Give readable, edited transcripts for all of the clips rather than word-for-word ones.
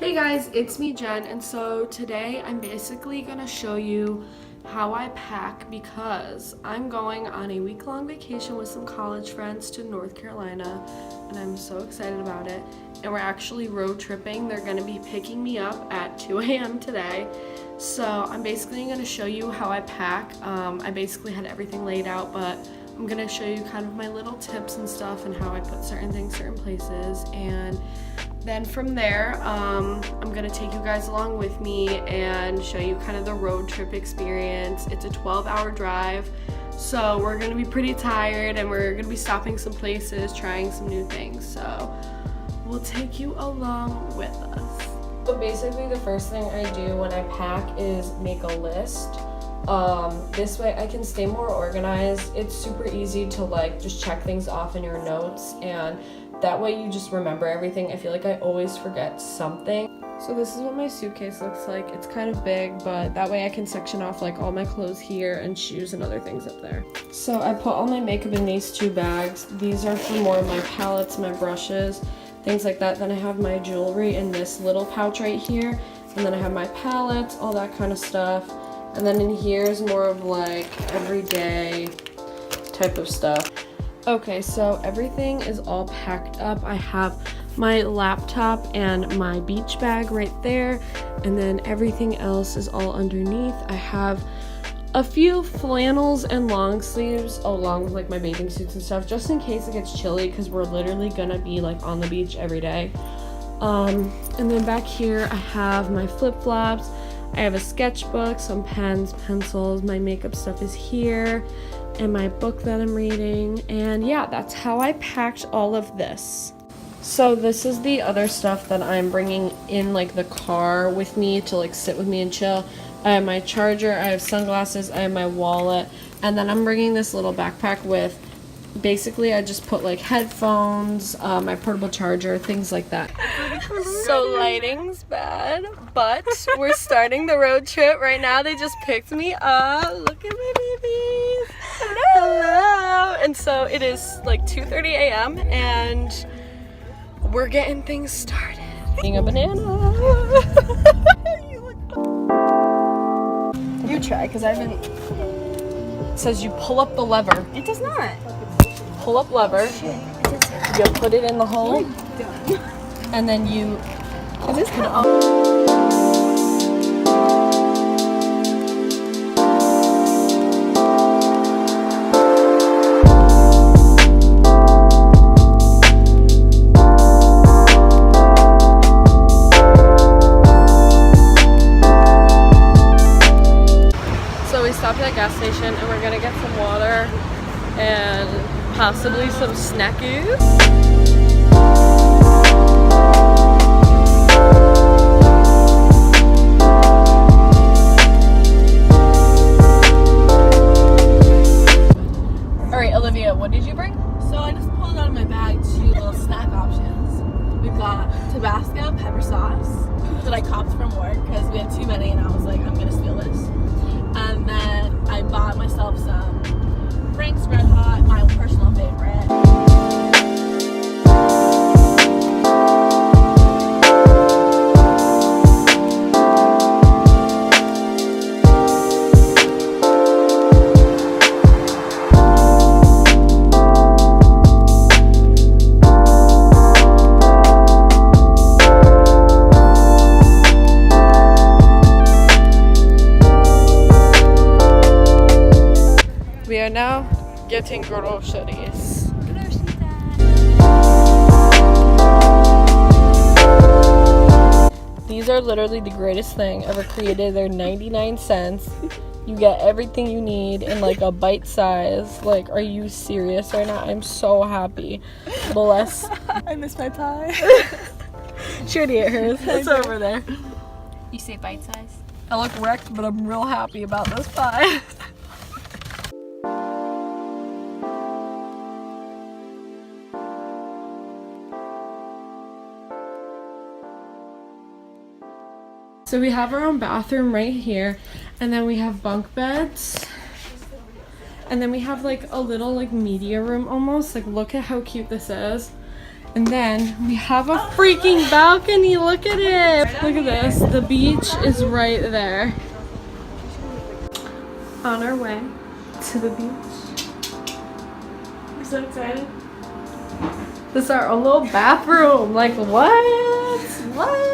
Hey guys, it's me Jen, and so today I'm basically gonna show you how I pack because I'm going on a week-long vacation with some college friends to North Carolina, and I'm so excited about it. And we're actually road tripping. They're gonna be picking me up at 2 a.m. today. So I'm basically gonna show you how I pack. I basically had everything laid out, but I'm gonna show you kind of my little tips and stuff and how I put certain things certain places. And then from there, I'm gonna take you guys along with me and show you kind of the road trip experience. It's a 12-hour drive, so we're gonna be pretty tired and we're gonna be stopping some places, trying some new things. So we'll take you along with us. So basically the first thing I do when I pack is make a list. This way I can stay more organized. It's super easy to just check things off in your notes, and that way you just remember everything. I feel like I always forget something. So this is what my suitcase looks like. It's kind of big, but that way I can section off all my clothes here and shoes and other things up there. So I put all my makeup in these two bags. These are for more of my palettes, my brushes, things like that. Then I have my jewelry in this little pouch right here. And then I have my palettes, all that kind of stuff. And then in here is more of everyday type of stuff. Okay, so everything is all packed up. I have my laptop and my beach bag right there, and then everything else is all underneath. I have a few flannels and long sleeves along with my bathing suits and stuff, just in case it gets chilly, because we're literally gonna be on the beach every day. And then back here I have my flip-flops. I have a sketchbook, some pens, pencils, my makeup stuff is here, and my book that I'm reading. And yeah, that's how I packed all of this. So this is the other stuff that I'm bringing in the car with me to sit with me and chill. I have my charger, I have sunglasses, I have my wallet, and then I'm bringing this little backpack with, basically I just put headphones, my portable charger, things like that. So lighting's bad, but we're starting the road trip right now. They just picked me up. Look at my babies. Hello. And so it is 2:30 a.m. and we're getting things started. Eating a banana. You try, because I haven't. It says you pull up the lever. It does not. Pull up lever. You put it in the hole. And then you. Is this kind of? So we stopped at a gas station and we're gonna get some water and possibly some snackies. What did you bring? So I just pulled out of my bag 2 little snack options. We've got Tabasco pepper sauce that I copped from work because we had too many and I was like, I'm gonna steal this. And then I bought myself some Frank's Red Hot, my personal favorite. We are now getting groceries. These are literally the greatest thing ever created. They're 99 cents. You get everything you need in a bite size. Are you serious right now? I'm so happy. Bless. I missed my pie. She already ate hers. It's over there. You say bite size? I look wrecked, but I'm real happy about this pie. So we have our own bathroom right here, and then we have bunk beds, and then we have a little media room almost. Look at how cute this is. And then we have a freaking balcony. Look at it. Look at this. The beach is right there. On our way to the beach. I'm so excited. This is our own little bathroom. Like what? What?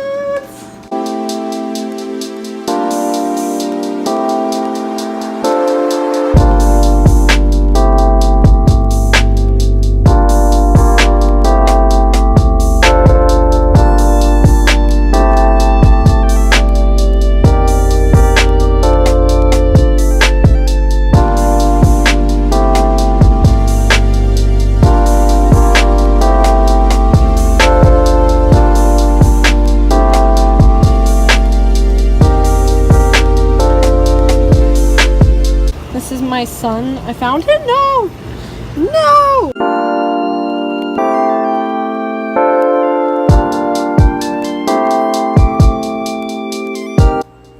This is my son. I found him? No! No!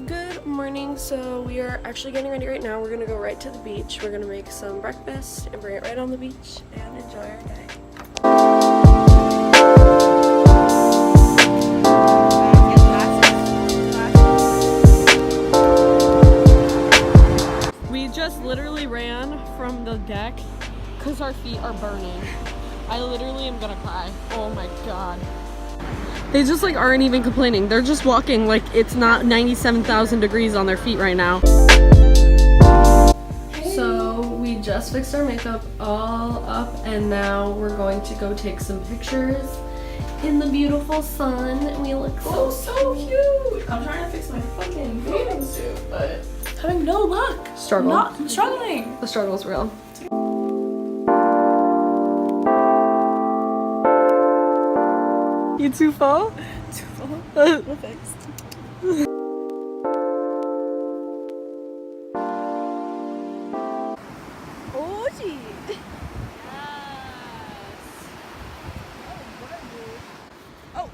Good morning. So we are actually getting ready right now. We're gonna go right to the beach. We're gonna make some breakfast and bring it right on the beach and enjoy our day. Just literally ran from the deck because our feet are burning. I literally am gonna cry. Oh my god. They just like aren't even complaining. They're just walking like it's not 97,000 degrees on their feet right now. So we just fixed our makeup all up and now we're going to go take some pictures in the beautiful sun. We look so cute. I'm trying to fix my fucking bathing suit, but having no luck. Struggle. I'm struggling. The struggle's real. You too full? Too full. We're fixed. Oh, gee. Yes. Oh.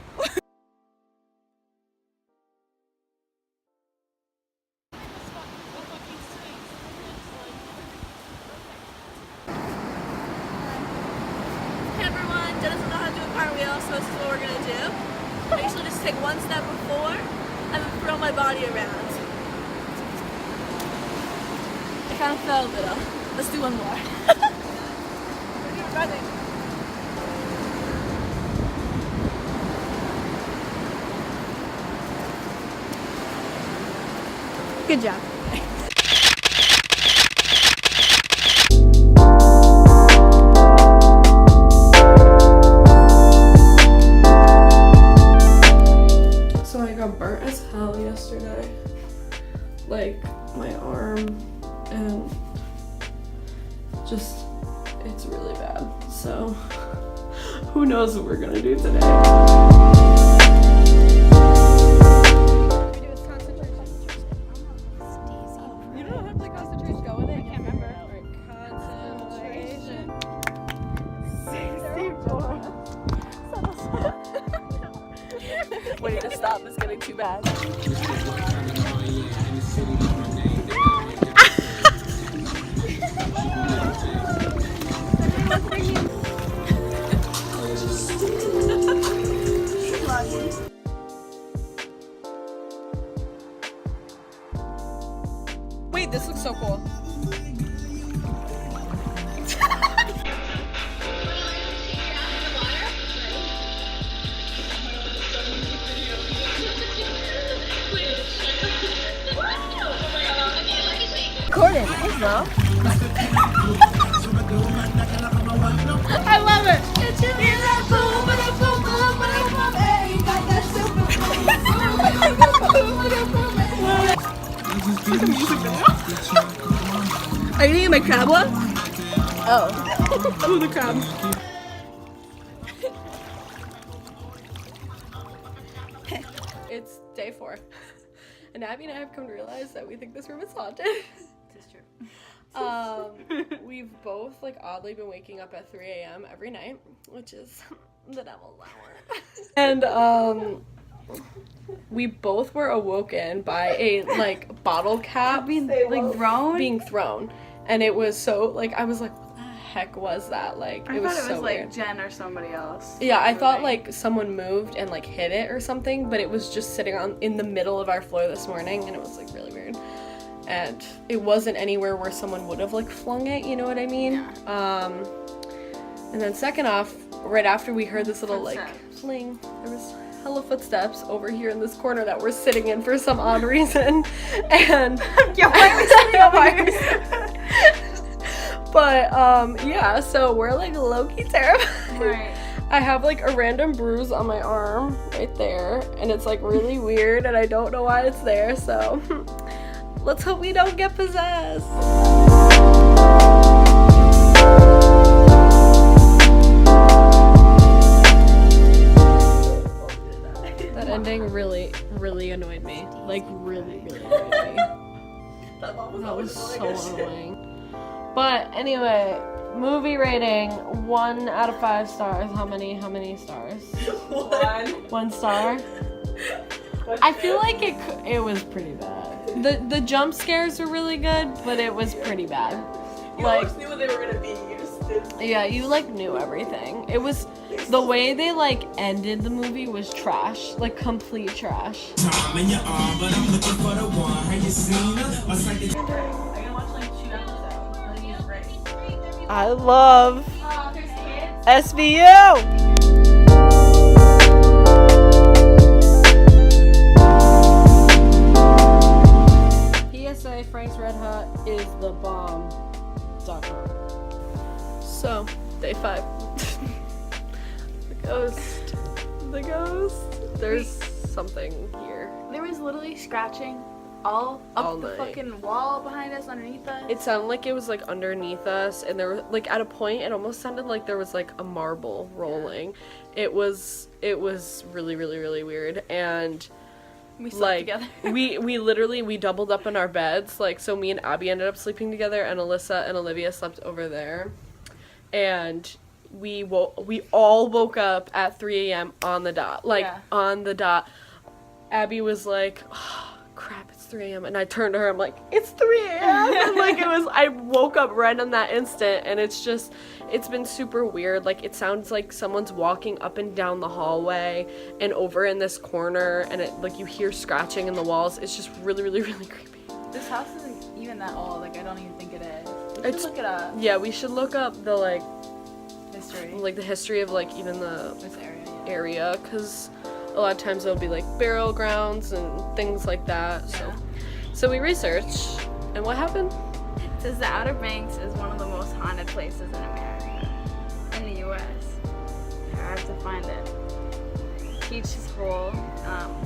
Hey everyone, Jen doesn't know how to do a cartwheel, so this is what we're gonna do. I usually just take one step before and then throw my body around. I kind of fell a little. Let's do one more. We're running. Good job. Burnt as hell yesterday, like my arm, and just it's really bad, so who knows what we're gonna do today. You don't have the concentration go with it? I can't remember. Concentration. 64. We need to stop. It's getting too bad. Wait, this looks so cool. Recording, thanks bro. I love it. It's your Are you eating my crab one? Oh. Oh, the crab. It's day 4. And Abby and I have come to realize that we think this room is haunted. This is true. We've both like oddly been waking up at 3 a.m. every night, which is the devil's hour. And we both were awoken by a like bottle cap being thrown. being thrown, and it was so like I was like, what the heck was that? Like, I it was thought it was so like weird. Jen or somebody else. Yeah, I thought moving. like someone moved and like hit it or something, but it was just sitting in the middle of our floor this morning, and it was like really weird. And it wasn't anywhere where someone would have like flung it, you know what I mean? Yeah. And then second off, right after we heard this little like Footsteps. fling, there was hella footsteps over here in this corner that we're sitting in for some odd reason. And Yeah, why are we sitting over here? But yeah, so we're like low-key terrified. Right. I have like a random bruise on my arm right there, and it's like really weird, and I don't know why it's there, so let's hope we don't get possessed. That ending really, really annoyed me. Like, really, really annoyed me. That was so annoying. But anyway, movie rating, 1 out of 5 stars. How many stars? 1 star? I feel like it was pretty bad. The jump scares were really good, but it was pretty bad. You almost knew what they were gonna be. You just didn't. Yeah, you like knew everything. It was the way they like ended the movie was trash, like complete trash. Time in your arm, but I'm looking for the one. Have you seen her? I'm like, I'm gonna watch like 2 episodes. I think it's great. I love Oh, there's kids. SVU. PSA Frank's Red Hot is the bomb. So, day 5. The ghost. There's something here. There was literally scratching all up All the night. fucking wall behind us, underneath us. It sounded like it was like underneath us, and there was like at a point it almost sounded like there was like a marble rolling. It was really, really, really weird, and we slept like together. we literally doubled up in our beds, like, so me and Abby ended up sleeping together, and Alyssa and Olivia slept over there, and we all woke up at 3 a.m. on the dot, like on the dot. Abby was like, oh, crap, it's 3 a.m. and I turned to her, I'm like, it's 3 a.m. and like I woke up right in that instant, and it's been super weird. Like, it sounds like someone's walking up and down the hallway and over in this corner, and it like you hear scratching in the walls. It's just really, really, really creepy. This house isn't even that old. Like, I don't even think it is. We It's- should look it up. Yeah, we should look up the like History. the history of like even the This area. Yeah. area, because a lot of times there'll be like burial grounds and things like that. Yeah. So we researched, and what happened? It says the Outer Banks is one of the most haunted places in America, in the U.S. I have to find it. Peach's Hole.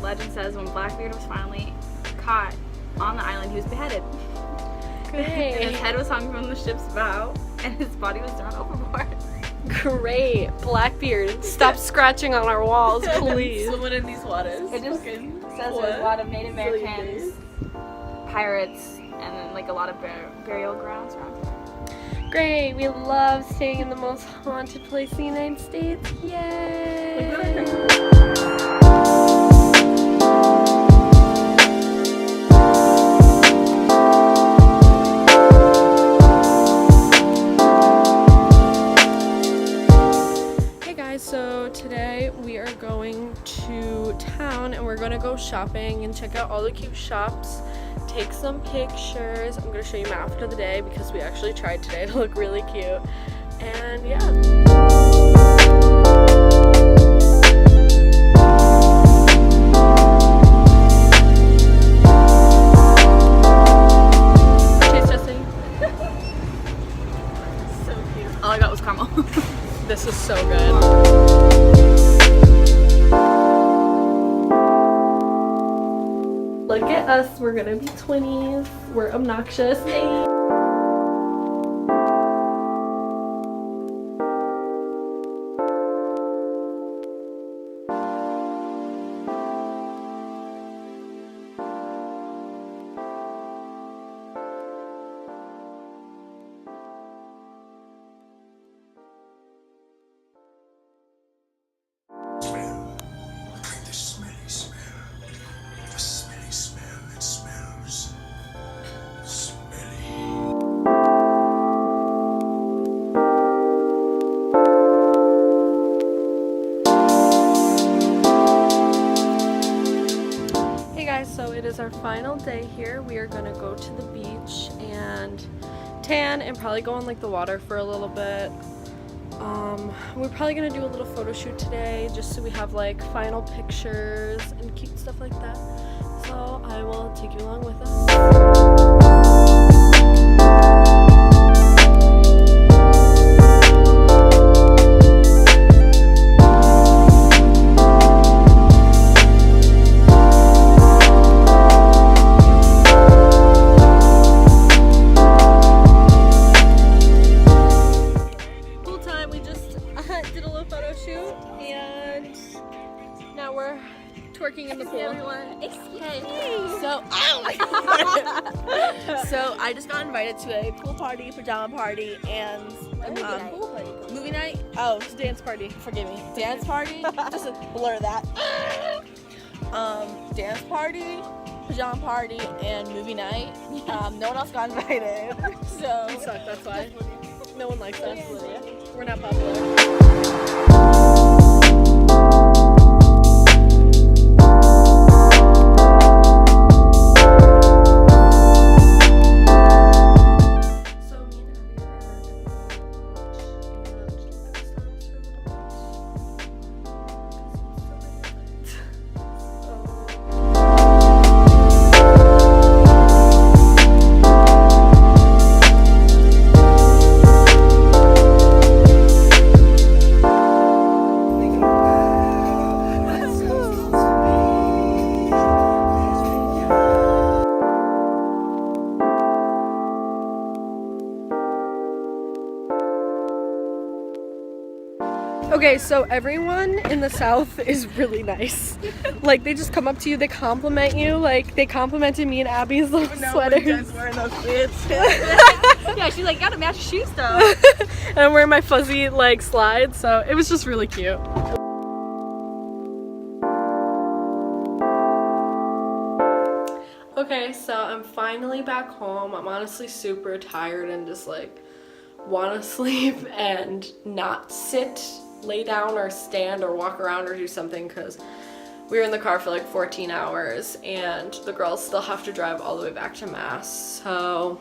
Legend says when Blackbeard was finally caught on the island, he was beheaded. Great. His head was hung from the ship's bow, and his body was thrown overboard. Great. Blackbeard, stop scratching on our walls, please. Swimming in these waters. It just Fucking says what? there's a lot of Native Silly Americans, pirates, and then like a lot of burial grounds around here. Great. We love staying in the most haunted place in the United States. Yay. So today we are going to town, and we're going to go shopping and check out all the cute shops, take some pictures. I'm going to show you my outfit of the day because we actually tried today to look really cute. And yeah. Taste testing. So cute. All I got was caramel. This is so good. Look at us, we're gonna be 20s. We're obnoxious. Hey. The smelly smell. It smells smelly. is our final day here. We are gonna go to the beach and tan and probably go in like the water for a little bit. We're probably gonna do a little photo shoot today just so we have like final pictures and cute stuff like that. So I will take you along with us. Did a little photo shoot and now we're twerking in the pool. So I just got invited to a pool party, pajama party, and movie night. Oh, It's a dance party. forgive me, dance party. Just a blur that. Dance party, pajama party, and movie night. No one else got invited, so We suck, that's why. No one likes us. We're not popular. Okay, so everyone in the South is really nice. Like, they just come up to you, they compliment you. Like, they complimented me and Abby's little sweaters. wearing those fits. Yeah, she's like, gotta match your shoes though. And I'm wearing my fuzzy, like, slides, so it was just really cute. Okay, so I'm finally back home. I'm honestly super tired and just, like, want to sleep and not sit, lay down or stand or walk around or do something because we were in the car for like 14 hours and the girls still have to drive all the way back to Mass, so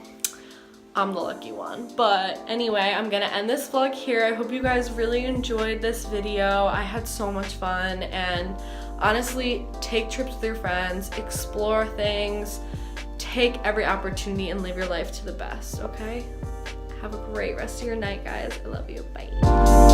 I'm the lucky one. But anyway, I'm gonna end this vlog here. I hope you guys really enjoyed this video. I had so much fun, and honestly, take trips with your friends, explore things, take every opportunity and live your life to the best, okay? Have a great rest of your night, guys. I love you. Bye.